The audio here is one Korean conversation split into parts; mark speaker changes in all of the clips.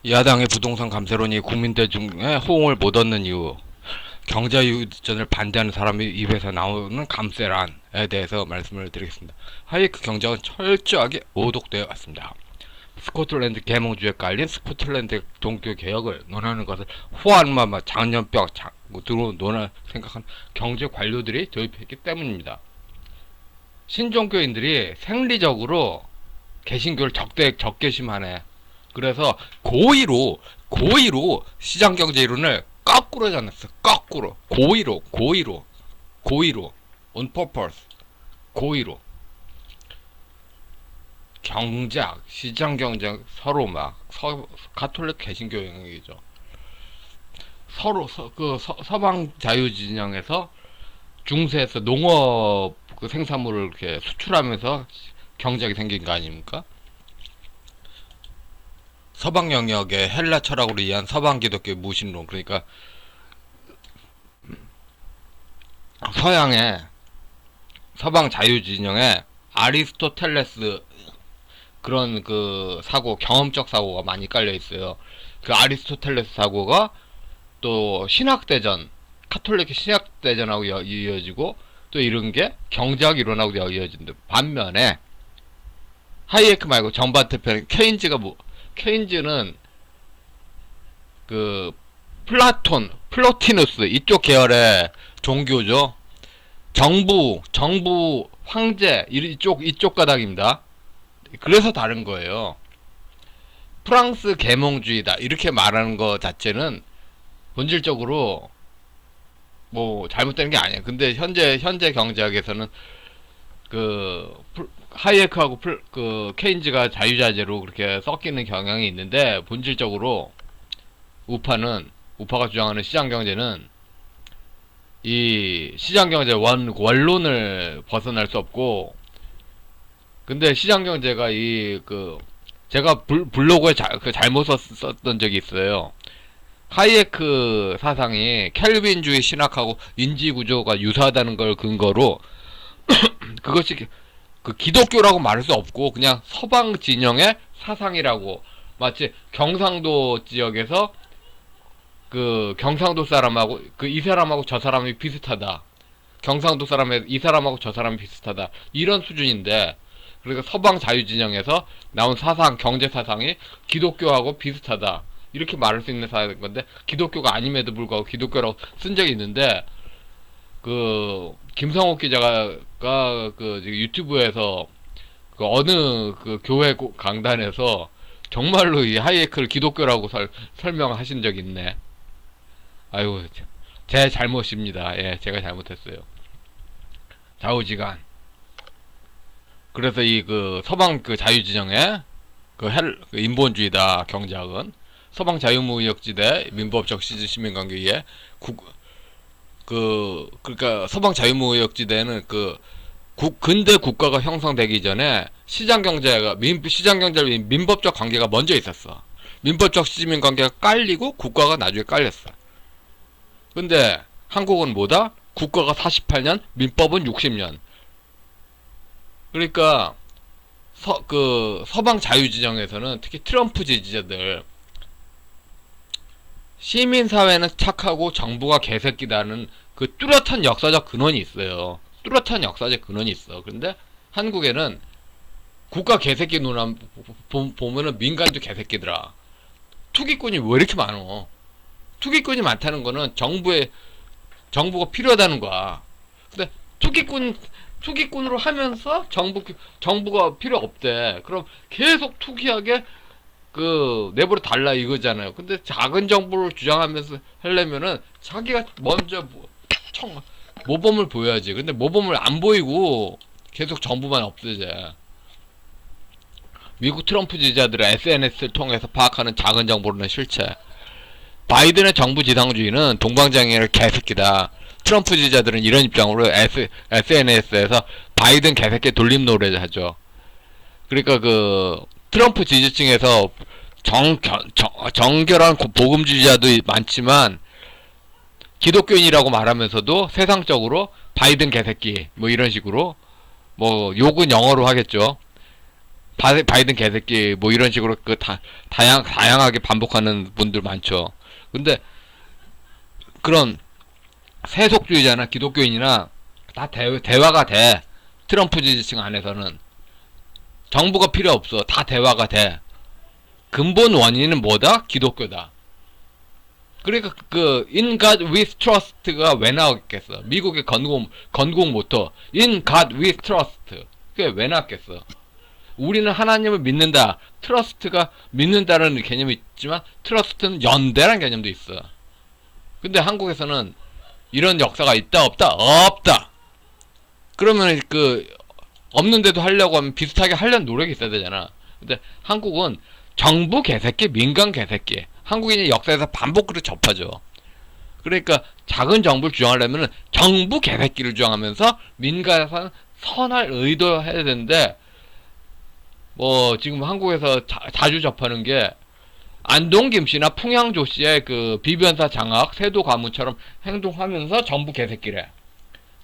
Speaker 1: 야당의 부동산 감세론이 국민들 중에 호응을 못 얻는 이유, 경제유전을 반대하는 사람의 입에서 나오는 감세란에 대해서 말씀을 드리겠습니다. 하이크 경제학은 철저하게 오독되어 왔습니다. 스코틀랜드 계몽주에 깔린 스코틀랜드 종교 개혁을 논하는 것을 호환마마 장년병 들어 논할 생각한 경제 관료들이 도입했기 때문입니다. 신종교인들이 생리적으로 개신교를 적개심하네. 그래서 고의로 시장경제 이론을 거꾸로 잡았어. 거꾸로 고의로 on purpose 고의로 경제학, 시장경제 서로 가톨릭 개신교 영역이죠. 서방 자유진영에서 중세에서 농업 그 생산물을 이렇게 수출하면서 경제학이 생긴 거 아닙니까? 서방 영역의 헬라 철학으로 이해한 서방 기독교 무신론, 그러니까 서양의 서방 자유진영에 아리스토텔레스 그런 그 사고, 경험적 사고가 많이 깔려 있어요. 그 아리스토텔레스 사고가 또 신학대전, 카톨릭 신학대전하고 이어지고, 또 이런 게 경제학 이론하고 이어진다. 반면에 하이에크 말고 정반대편 케인즈는 그 플로티누스 이쪽 계열의 종교죠. 정부, 황제 이쪽 가닥입니다. 그래서 다른 거예요. 프랑스 계몽주의다 이렇게 말하는 것 자체는 본질적으로 뭐 잘못된 게 아니에요. 근데 현재 경제학에서는 그 하이에크하고 그 케인즈가 자유자재로 그렇게 섞이는 경향이 있는데, 본질적으로 우파가 주장하는 시장경제는 이 시장경제 원론을 벗어날 수 없고, 근데 시장경제가 제가 블로그에 잘못 썼던 적이 있어요. 하이에크 사상이 켈빈주의 신학하고 인지구조가 유사하다는 걸 근거로 그것이 그 기독교라고 말할 수 없고 그냥 서방 진영의 사상이라고, 마치 경상도 지역에서 그 경상도 사람하고 이 사람하고 저 사람이 비슷하다, 경상도 사람의 이 사람하고 저 사람이 비슷하다, 이런 수준인데, 그러니까 서방 자유진영에서 나온 사상, 경제 사상이 기독교하고 비슷하다 이렇게 말할 수 있는 사회인 건데, 기독교가 아님에도 불구하고 기독교라고 쓴 적이 있는데, 그 김성욱 기자가 그 유튜브에서 그 어느 그 교회 강단에서 정말로 이 하이에크를 기독교라고 설명하신 적이 있네. 아이고, 제 잘못입니다. 예, 제가 잘못했어요. 좌우지간. 그래서 이 그 서방 그 자유진영의 그 인본주의다 경제학은, 서방 자유무역지대 민법적 시민관계에 그러니까 서방 자유무역지대는 근대 국가가 형성되기 전에 시장경제를 민법적 관계가 먼저 있었어. 민법적 시민관계가 깔리고 국가가 나중에 깔렸어. 근데 한국은 뭐다? 국가가 48년, 민법은 60년. 그러니까 서방 자유진영에서는 특히 트럼프 지지자들, 시민사회는 착하고 정부가 개새끼다는 그 뚜렷한 역사적 근원이 있어요. 뚜렷한 역사적 근원이 있어. 그런데 한국에는 국가 개새끼 논란 보면은 민간도 개새끼더라. 투기꾼이 왜 이렇게 많어? 투기꾼이 많다는 거는 정부가 필요하다는 거야. 근데 투기꾼으로 하면서 정부가 필요 없대. 그럼 계속 투기하게 내버려 달라 이거잖아요. 근데 작은 정부를 주장하면서 하려면은 자기가 먼저 모범을 보여야지. 근데 모범을 안 보이고 계속 정부만 없애자. 미국 트럼프 지지자들의 SNS를 통해서 파악하는 작은 정부로는 실체. 바이든의 정부 지상주의는 동방장애를 개새끼다. 트럼프 지지자들은 이런 입장으로 SNS에서 바이든 개새끼 돌림 노래를 하죠. 그러니까 트럼프 지지층에서 정결한 복음주의자도 많지만, 기독교인이라고 말하면서도 세상적으로 바이든 개새끼 뭐 이런 식으로, 뭐 욕은 영어로 하겠죠. 바이든 개새끼 뭐 이런 식으로 그 다양하게 반복하는 분들 많죠. 근데 그런 세속주의자나 기독교인이나 다 대화가 돼. 트럼프 지지층 안에서는 정부가 필요 없어. 다 대화가 돼. 근본 원인은 뭐다? 기독교다. 그러니까 그 In God We Trust가 왜 나왔겠어? 미국의 건국 모토 In God We Trust. 그게 왜 나왔겠어? 우리는 하나님을 믿는다. 트러스트가 믿는다라는 개념이 있지만 트러스트는 연대라는 개념도 있어. 근데 한국에서는 이런 역사가 있다 없다? 없다. 그러면 그 없는데도 하려고 하면 비슷하게 하려는 노력이 있어야 되잖아. 근데 한국은 정부 개새끼, 민간 개새끼. 한국인이 역사에서 반복으로 접하죠. 그러니까 작은 정부를 주장하려면 정부 개새끼를 주장하면서 민간에서는 선할 의도해야 되는데 뭐 지금 한국에서 자주 접하는 게 안동김 씨나 풍양조 씨의 그 비변사 장악, 세도 가문처럼 행동하면서 정부 개새끼래.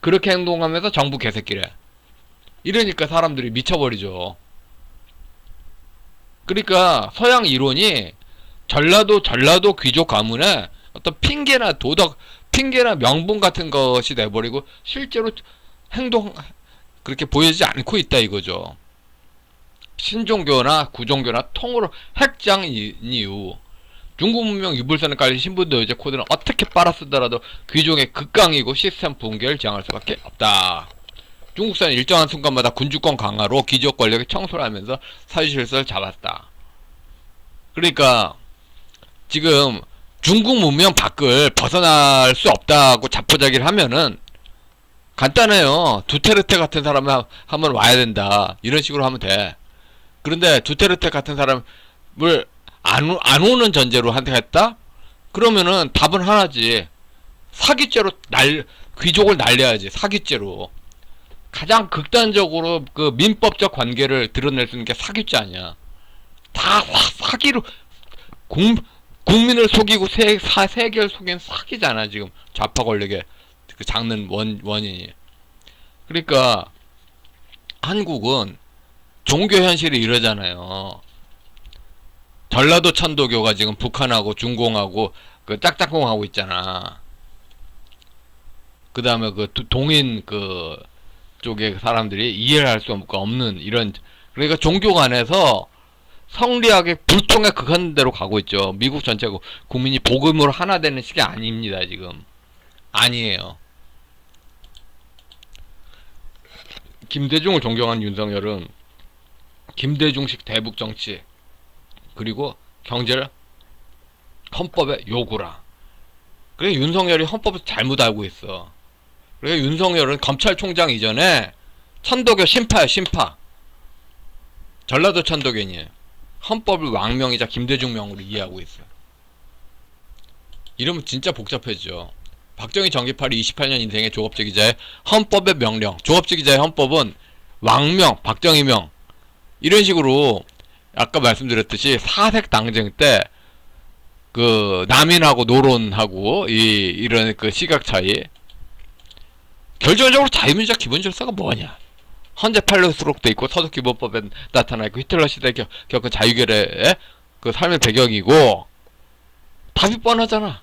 Speaker 1: 그렇게 행동하면서 정부 개새끼래. 이러니까 사람들이 미쳐버리죠. 그러니까 서양 이론이 전라도 귀족 가문의 어떤 핑계나 명분 같은 것이 돼버리고 실제로 그렇게 보여지지 않고 있다 이거죠. 신종교나 구종교나 통으로 핵장인 이유. 중국 문명 유불선에 깔린 신분도 이제 코드는 어떻게 빨아쓰더라도 귀족의 극강이고 시스템 붕괴를 지향할 수밖에 없다. 중국사는 일정한 순간마다 군주권 강화로 귀족 권력의 청소를 하면서 사유실서를 잡았다. 그러니까 지금 중국 문명 밖을 벗어날 수 없다고 자포자기를 하면은 간단해요. 두테르테 같은 사람이 한번 와야 된다. 이런 식으로 하면 돼. 그런데 두테르테 같은 사람을 안 오는 전제로 했다? 그러면은 답은 하나지. 사기죄로 귀족을 날려야지. 사기죄로. 가장 극단적으로 그 민법적 관계를 드러낼 수 있는 게 사기죄 아니야. 다 사기로 국민을 속이고 세계를 속인 사기잖아. 지금 좌파 권력의 그 장는 원인이. 그러니까 한국은 종교 현실이 이러잖아요. 전라도 천도교가 지금 북한하고 중공하고 그 짝짝꿍하고 있잖아. 그 다음에 그 동인 그 쪽의 사람들이 이해를 할 수 없는 이런. 그러니까 종교 간에서 성리학의 불통의 극한대로 가고 있죠. 미국 전체 국민이 복음으로 하나 되는 시기 아닙니다. 지금 아니에요. 김대중을 존경한 윤석열은 김대중식 대북 정치 그리고 경제를 헌법에 요구라. 그래 윤석열이 헌법을 잘못 알고 있어. 그래 윤석열은 검찰총장 이전에 천도교 신파야 신파. 전라도 천도교인이에요. 헌법을 왕명이자 김대중명으로 이해하고 있어요. 이러면 진짜 복잡해지죠. 박정희 전기팔이 28년 인생의 조갑제 기자의 헌법의 명령. 조갑제 기자의 헌법은 왕명, 박정희명 이런 식으로 아까 말씀드렸듯이 사색 당쟁 때 그 남인하고 노론하고 이런 그 시각 차이. 결정적으로 자유민주적 기본질서가 뭐냐? 헌재 판례 수록돼 있고 서독기본법에 나타나 있고 히틀러 시대에 겪은 자유결의 그 삶의 배경이고 답이 뻔하잖아.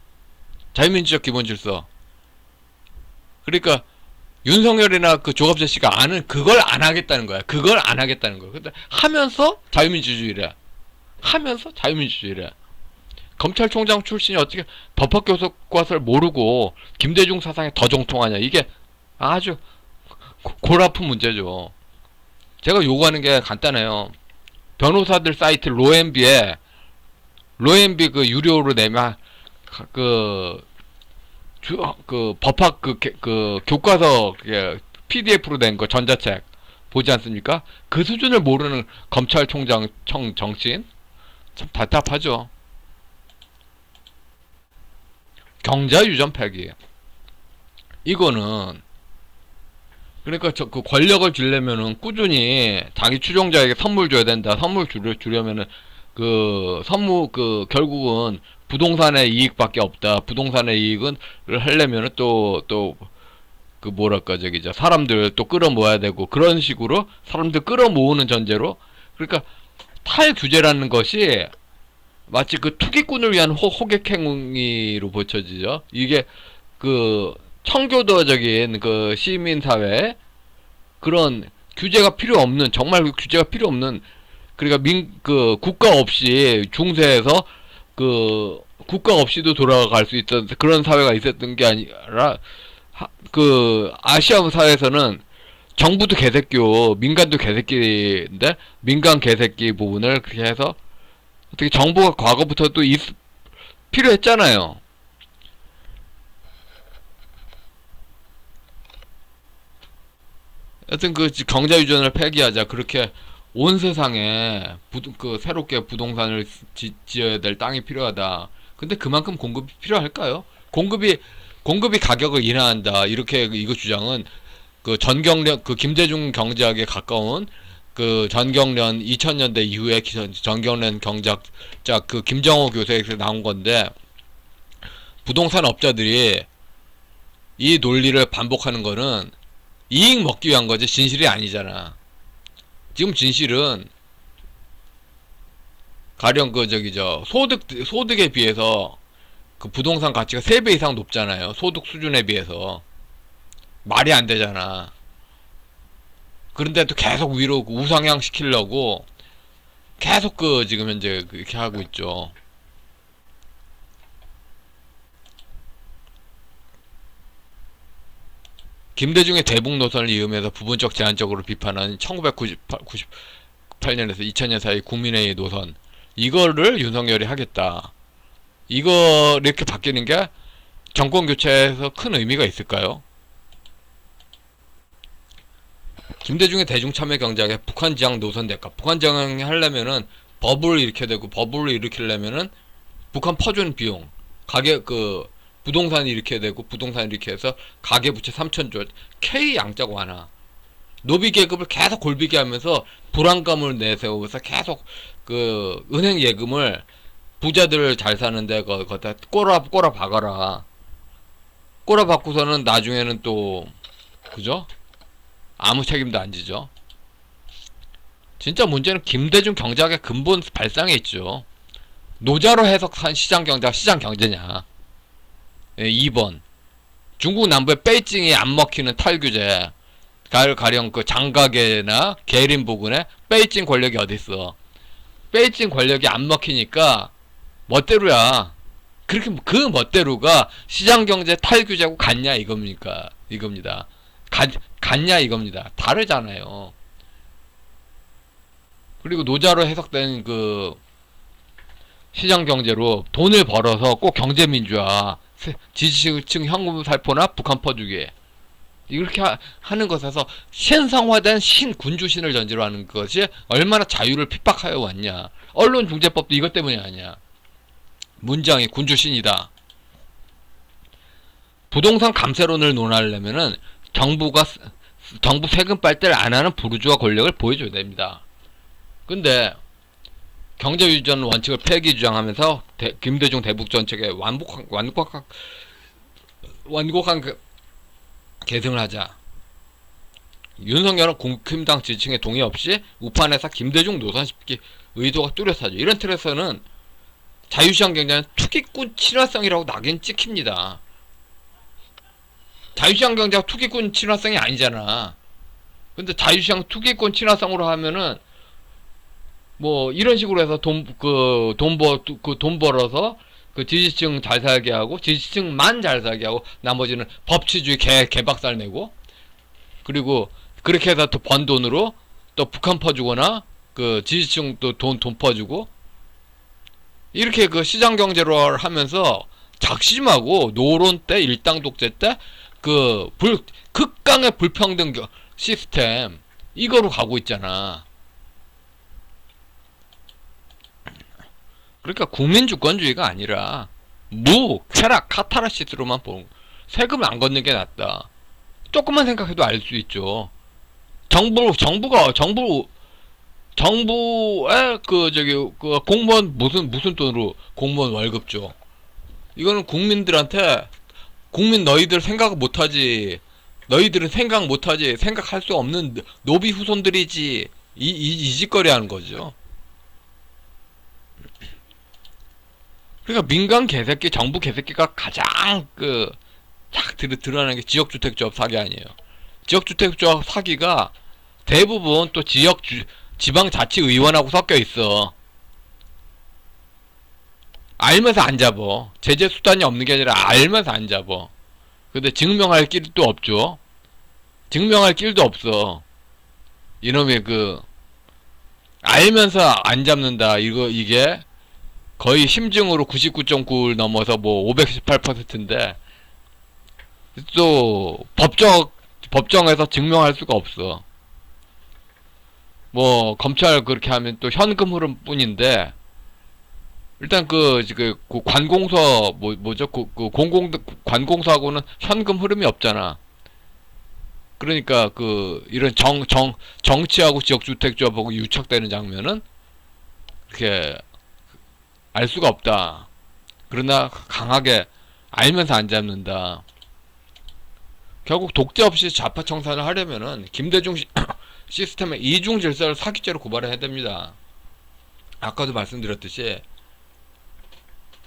Speaker 1: 자유민주적 기본질서. 그러니까 윤석열이나 그 조갑재 씨가 그걸 안 하겠다는 거야. 그걸 안 하겠다는 거야. 근데 하면서 자유민주주의래. 하면서 자유민주주의래. 검찰총장 출신이 어떻게 법학교과서를 모르고 김대중 사상에 더 정통하냐. 이게 아주 골아픈 문제죠. 제가 요구하는 게 간단해요. 변호사들 사이트 로엠비에 로엠비 그 유료로 내면 그 법학 그 교과서 PDF로 된 거 전자책 보지 않습니까? 그 수준을 모르는 검찰총장 정치인 참 답답하죠. 경자유전 폐기. 이거는 그러니까 그 권력을 주려면은 꾸준히 자기 추종자에게 선물 줘야 된다. 선물 주려면은 결국은 부동산의 이익밖에 없다. 부동산의 이익은 하려면은 사람들 또 끌어모아야 되고 그런 식으로 사람들 끌어모으는 전제로. 그러니까 탈규제라는 것이 마치 그 투기꾼을 위한 호객행위로 보쳐지죠. 이게 그 청교도적인 그 시민사회 그런 규제가 필요 없는 정말 그 규제가 필요 없는 그러니까 그 국가 없이 중세에서 그 국가 없이도 돌아갈 수 있던 그런 사회가 있었던 게 아니라 그 아시아 사회에서는 정부도 개새끼고 민간도 개새끼인데 민간 개새끼 부분을 그렇게 해서 어떻게 정부가 과거부터 또 필요했잖아요. 여튼 그 경자유전을 폐기하자 그렇게 온 세상에 그 새롭게 부동산을 지어야 될 땅이 필요하다. 근데 그만큼 공급이 필요할까요? 공급이 가격을 인하한다. 이렇게 이거 주장은 그 전경련 그 김대중 경제학에 가까운 그 전경련 2000년대 이후에 전경련 경제학자 그 김정호 교수에서 나온 건데 부동산 업자들이 이 논리를 반복하는 거는 이익 먹기 위한 거지 진실이 아니잖아. 지금 진실은 가령 그 소득에 비해서 그 부동산 가치가 3배 이상 높잖아요. 소득 수준에 비해서. 말이 안 되잖아. 그런데도 계속 위로 우상향 시키려고 계속 그 지금 현재 그렇게 하고 있죠. 김대중의 대북 노선을 이으면서 부분적 제한적으로 비판한 1998년에서 2000년 사이 국민회의 노선 이거를 윤석열이 하겠다. 이거 이렇게 바뀌는 게 정권 교체에서 큰 의미가 있을까요? 김대중의 대중참여 경제학에 북한 지향 노선 대가. 북한 지향 하려면은 버블을 일으켜야 되고 버블을 일으키려면은 북한 퍼주는 비용 가격 그 부동산 일으켜야 되고 부동산 일으켜서 가계부채 3천조 K 양자가 완화 노비 계급을 계속 골비게 하면서 불안감을 내세우면서 계속 그 은행 예금을 부자들 잘 사는데 거기다 꼬라 박아라. 꼬라 박고서는 나중에는 또 그죠? 아무 책임도 안 지죠. 진짜 문제는 김대중 경제학의 근본 발상에 있죠. 노자로 해석한 시장 경제가 시장 경제냐. 2번 중국 남부의 베이징이 안 먹히는 탈규제 가령 그 장가계나 계림 부근에 베이징 권력이 어딨어. 베이징 권력이 안 먹히니까 멋대로야. 그렇게 그 멋대로가 시장경제 탈규제하고 같냐 이겁니다. 같냐 이겁니다. 다르잖아요. 그리고 노자로 해석된 그 시장경제로 돈을 벌어서 꼭 경제민주화 지지층 현금 살포나 북한 퍼주기 이렇게 하는 것에서 신성화된 신군주신을 전제로 하는 것이 얼마나 자유를 핍박하여 왔냐. 언론중재법도 이것 때문이 아니야. 문장이 군주신이다. 부동산 감세론을 논하려면은 정부 세금 빨대를 안 하는 부르주아 권력을 보여줘야 됩니다. 근데 경제유전 원칙을 폐기 주장하면서 김대중 대북 정책에 완곡한 계승을 하자. 윤석열은 국힘당 지지층의 동의 없이 우판에서 김대중 노선시키기 의도가 뚜렷하죠. 이런 틀에서는 자유시장 경제는 투기꾼 친화성이라고 낙인 찍힙니다. 자유시장 경제가 투기꾼 친화성이 아니잖아. 근데 자유시장 투기꾼 친화성으로 하면은 뭐 이런 식으로 해서 돈 벌어서 그 지지층 잘 살게 하고 지지층만 잘 살게 하고 나머지는 법치주의 개박살 내고 그리고 그렇게 해서 또 번 돈으로 또 북한 퍼주거나 그 지지층 또 돈 퍼주고 이렇게 그 시장 경제로 하면서 작심하고 노론 때 일당 독재 때 그 극강의 불평등 시스템 이거로 가고 있잖아. 그러니까 국민주권주의가 아니라 쾌락, 카타르시스로만 보는 세금을 안 걷는 게 낫다. 조금만 생각해도 알 수 있죠. 정부에 그 공무원 무슨 돈으로 공무원 월급 줘. 이거는 국민들한테 너희들 생각 못하지. 너희들은 생각할 수 없는 노비 후손들이지. 이 짓거리 하는 거죠. 그러니까 민간 개새끼, 정부 개새끼가 가장 쫙 드러나는 게 지역주택조합 사기 아니에요. 지역주택조합 사기가 대부분 또 지방자치의원하고 섞여 있어. 알면서 안 잡어. 제재 수단이 없는 게 아니라 알면서 안 잡어. 근데 증명할 길도 없죠. 증명할 길도 없어. 이놈의 알면서 안 잡는다. 이게 거의 심증으로 99.9를 넘어서 뭐 518%인데 또 법정에서 증명할 수가 없어. 뭐 검찰 그렇게 하면 또 현금 흐름 뿐인데 일단 관공서 뭐죠? 관공서하고는 현금 흐름이 없잖아. 그러니까 이런 정치하고 지역주택조합하고 유착되는 장면은 이렇게 알 수가 없다. 그러나 강하게 알면서 안 잡는다. 결국 독재 없이 좌파 청산을 하려면은 김대중 시스템의 이중 질서를 사기죄로 고발해야 됩니다. 아까도 말씀드렸듯이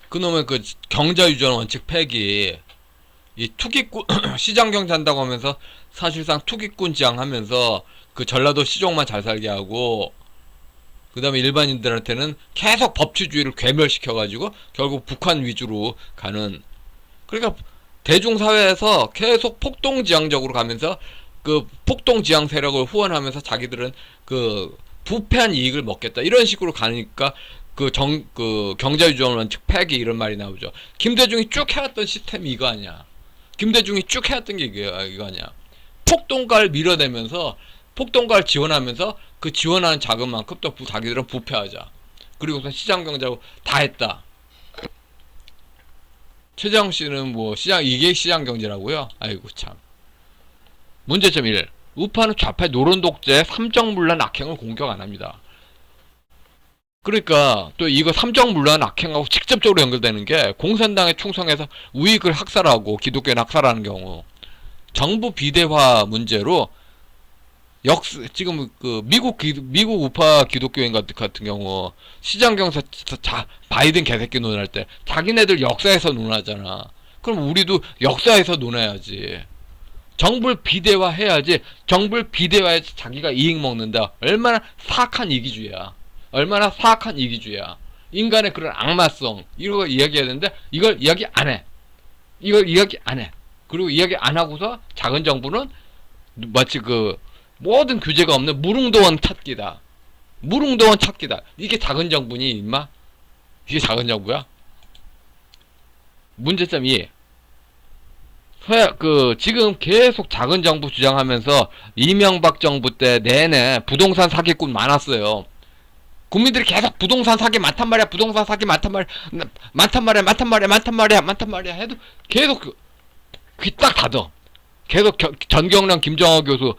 Speaker 1: 그놈의 경자유전 원칙 폐기, 이 투기꾼 시장 경제한다고 하면서 사실상 투기꾼 지향하면서 전라도 시종만 잘 살게 하고 그 다음에 일반인들한테는 계속 법치주의를 괴멸시켜가지고 결국 북한 위주로 가는, 그러니까 대중사회에서 계속 폭동지향적으로 가면서 폭동지향 세력을 후원하면서 자기들은 부패한 이익을 먹겠다 이런 식으로 가니까 경제유전 원칙 폐기 이런 말이 나오죠. 김대중이 쭉 해왔던 시스템이 이거 아니야. 김대중이 쭉 해왔던 게 이거 아니야. 폭동가를 밀어내면서 폭동가를 지원하면서 그 지원하는 자금만큼 또 자기들은 부패하자. 그리고서 시장경제하고 다 했다. 최재형 씨는 뭐 이게 시장경제라고요? 아이고 참. 문제점 1. 우파는 좌파의 노론독재 삼정문란 악행을 공격 안합니다. 그러니까 또 이거 삼정문란 악행하고 직접적으로 연결되는 게 공산당에 충성해서 우익을 학살하고 기독교인 학살하는 경우, 정부 비대화 문제로 지금 미국 우파 기독교인 같은 경우 시장경제 바이든 개새끼 논할 때 자기네들 역사에서 논하잖아. 그럼 우리도 역사에서 논해야지. 정부를 비대화 해야지. 정부를 비대화해서 자기가 이익 먹는다. 얼마나 사악한 이기주의야. 얼마나 사악한 이기주의야. 인간의 그런 악마성 이런 거 이야기해야 되는데 이걸 이야기 안 해. 이걸 이야기 안 해. 그리고 이야기 안 하고서 작은 정부는 마치 모든 규제가 없는 무릉도원 찾기다. 무릉도원 찾기다. 이게 작은 정부니 임마? 이게 작은 정부야? 문제점 2. 지금 계속 작은 정부 주장하면서 이명박 정부 때 내내 부동산 사기꾼 많았어요. 국민들이 계속 부동산 사기 많단 말이야. 부동산 사기 많단 말이야. 많단 말이야 해도 계속 귀 딱 닫어. 계속 전경련 김정호 교수가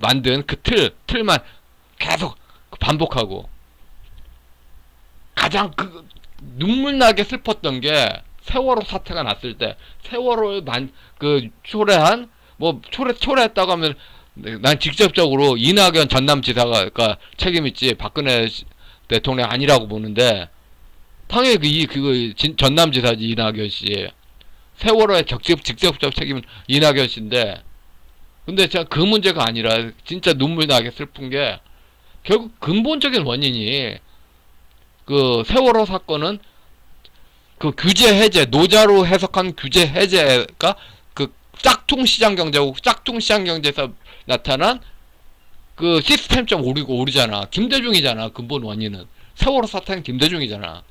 Speaker 1: 만든 틀만 계속 반복하고, 가장 눈물나게 슬펐던 게 세월호 사태가 났을 때 세월호에 초래한 초래했다고 하면 난 직접적으로 이낙연 전남지사가 책임있지 박근혜 대통령 아니라고 보는데, 당연히 전남지사지 이낙연 씨. 세월호의 직접적 책임은 이낙연 씨인데, 근데 제가 그 문제가 아니라 진짜 눈물 나게 슬픈 게 결국 근본적인 원인이 세월호 사건은 규제 해제, 노자로 해석한 규제 해제가 짝퉁 시장 경제고 짝퉁 시장 경제에서 나타난 시스템점 오류잖아. 김대중이잖아. 근본 원인은 세월호 사태는 김대중이잖아.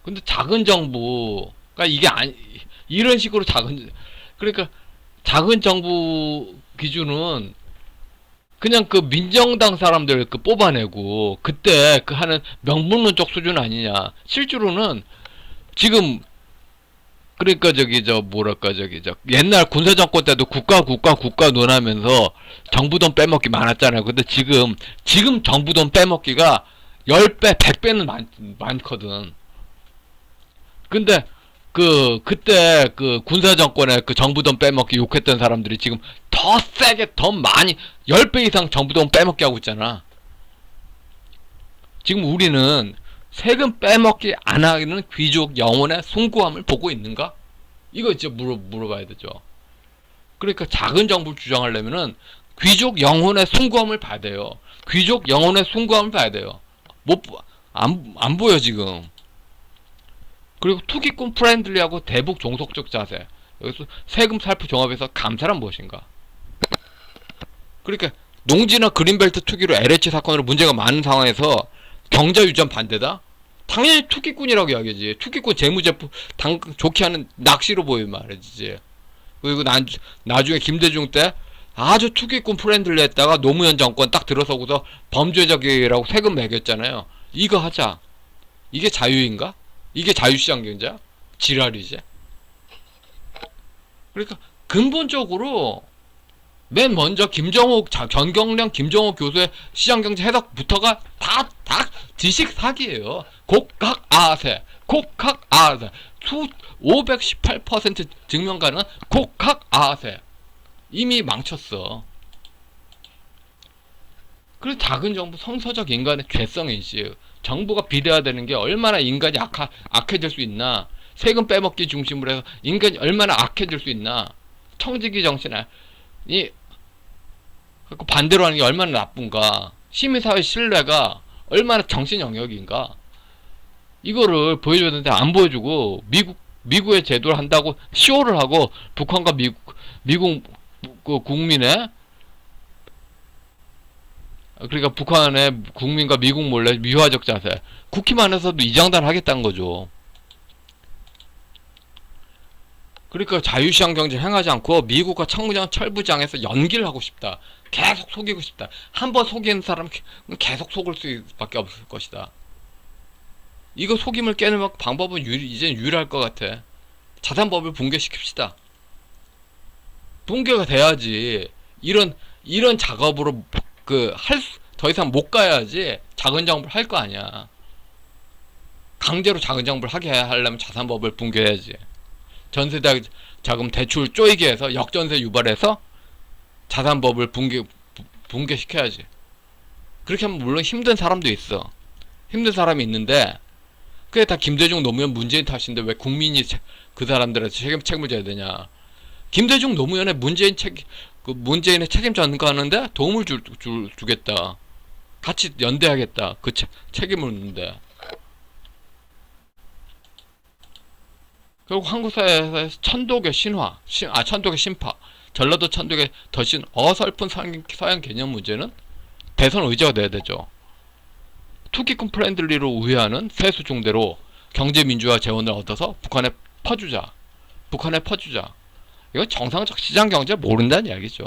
Speaker 1: 근데 작은 정부가 이게 이런 식으로 그러니까 작은 정부 기준은 그냥 민정당 사람들 뽑아내고 그때 하는 명분론적 수준 아니냐. 실제로는 지금 그러니까 옛날 군사정권 때도 국가 논하면서 정부 돈 빼먹기 많았잖아요. 근데 지금 정부 돈 빼먹기가 10배, 100배는 많거든. 근데 그때 그 군사정권에 그 정부돈 빼먹기 욕했던 사람들이 지금 더 세게 더 많이 10배 이상 정부돈 빼먹기 하고 있잖아. 지금 우리는 세금 빼먹기 안 하기는 귀족 영혼의 숭고함을 보고 있는가? 이거 이제 물어봐야 되죠. 그러니까 작은 정부를 주장하려면은 귀족 영혼의 숭고함을 봐야 돼요. 귀족 영혼의 숭고함을 봐야 돼요. 안 보여 지금. 그리고 투기꾼 프렌들리하고 대북 종속적 자세. 여기서 세금 살포 종합에서 감사란 무엇인가? 그러니까 농지나 그린벨트 투기로 LH 사건으로 문제가 많은 상황에서 경제 유전 반대다? 당연히 투기꾼이라고 이야기하지. 투기꾼 재무제표 좋게 하는 낚시로 보이면 말이지. 그리고 나중에 김대중 때 아주 투기꾼 프렌들리 했다가 노무현 정권 딱 들어서고서 범죄적이라고 세금 매겼잖아요. 이거 하자. 이게 자유인가? 이게 자유시장 경제야? 지랄이지. 그러니까 근본적으로 맨 먼저 전경련 김정호 교수의 시장경제 해석부터가 다 지식 사기예요. 곡학아세. 518% 증명 가능한 곡학아세. 이미 망쳤어. 그래서 작은 정부 성서적 인간의 죄성인식. 정부가 비대화되는 게 얼마나 인간이 악해질 수 있나. 세금 빼먹기 중심으로 해서 인간이 얼마나 악해질 수 있나. 청지기 정신이 반대로 하는 게 얼마나 나쁜가. 시민사회 신뢰가 얼마나 정신 영역인가. 이거를 보여줬는데 안 보여주고 미국의 제도를 한다고 쇼를 하고 북한과 미국 국민의 그러니까 북한의 국민과 미국 몰래 미화적 자세. 국힘 안에서도 이 장단 하겠다는 거죠. 그러니까 자유시장 경제 행하지 않고 미국과 청구장 철부장에서 연기를 하고 싶다. 계속 속이고 싶다. 한번 속이는 사람은 계속 속을 수밖에 없을 것이다. 이거 속임을 깨는 방법은 이제는 유일할 것 같아. 자산법을 붕괴시킵시다. 붕괴가 돼야지. 이런 작업으로 더 이상 못 가야지 작은 정부를 할 거 아니야. 강제로 작은 정부를 하게 하려면 자산법을 붕괴해야지. 전세대 자금 대출 쪼이게 해서 역전세 유발해서 자산법을 붕괴시켜야지. 그렇게 하면 물론 힘든 사람도 있어. 힘든 사람이 있는데 그게 다 김대중 노무현 문재인 탓인데 왜 국민이 그 사람들한테 책임을 져야 되냐. 김대중 노무현의 문재인의 책임 전가하는데 도움을 주겠다. 같이 연대하겠다. 그 책임을 묻는데. 결국 한국 사회에서 천독의 천독의 신파, 전라도 천독의 더신 어설픈 서양 개념 문제는 대선 의제가 돼야 되죠. 투기꾼 프렌들리로 우회하는 세수 중대로 경제민주화 재원을 얻어서 북한에 퍼주자. 이건 정상적 시장경제 모른다는 이야기죠.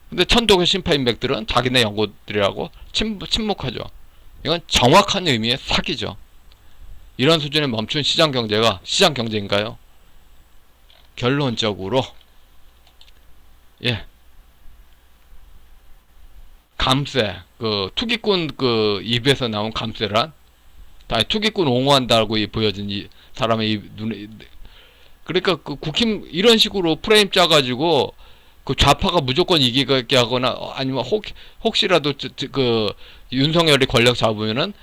Speaker 1: 근데 천독의 신파 인맥들은 자기네 연구들이라고 침묵하죠. 이건 정확한 의미의 사기죠. 이런 수준에 멈춘 시장경제가 시장경제인가요? 결론적으로 감세, 투기꾼 입에서 나온 감세란 투기꾼 옹호한다고 보여진 이 사람의 눈에. 그러니까 국힘 이런 식으로 프레임 짜가지고 좌파가 무조건 이기게 하거나 아니면 혹시라도 윤석열이 권력 잡으면은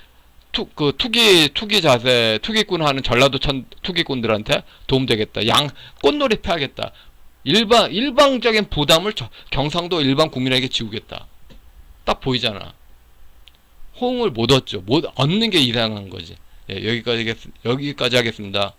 Speaker 1: 투기 자세, 투기꾼 하는 전라도 투기꾼들한테 도움되겠다. 꽃놀이 패하겠다. 일방적인 부담을 경상도 일반 국민에게 지우겠다. 딱 보이잖아. 호응을 못 얻죠. 못 얻는 게 이상한 거지. 여기까지 하겠습니다.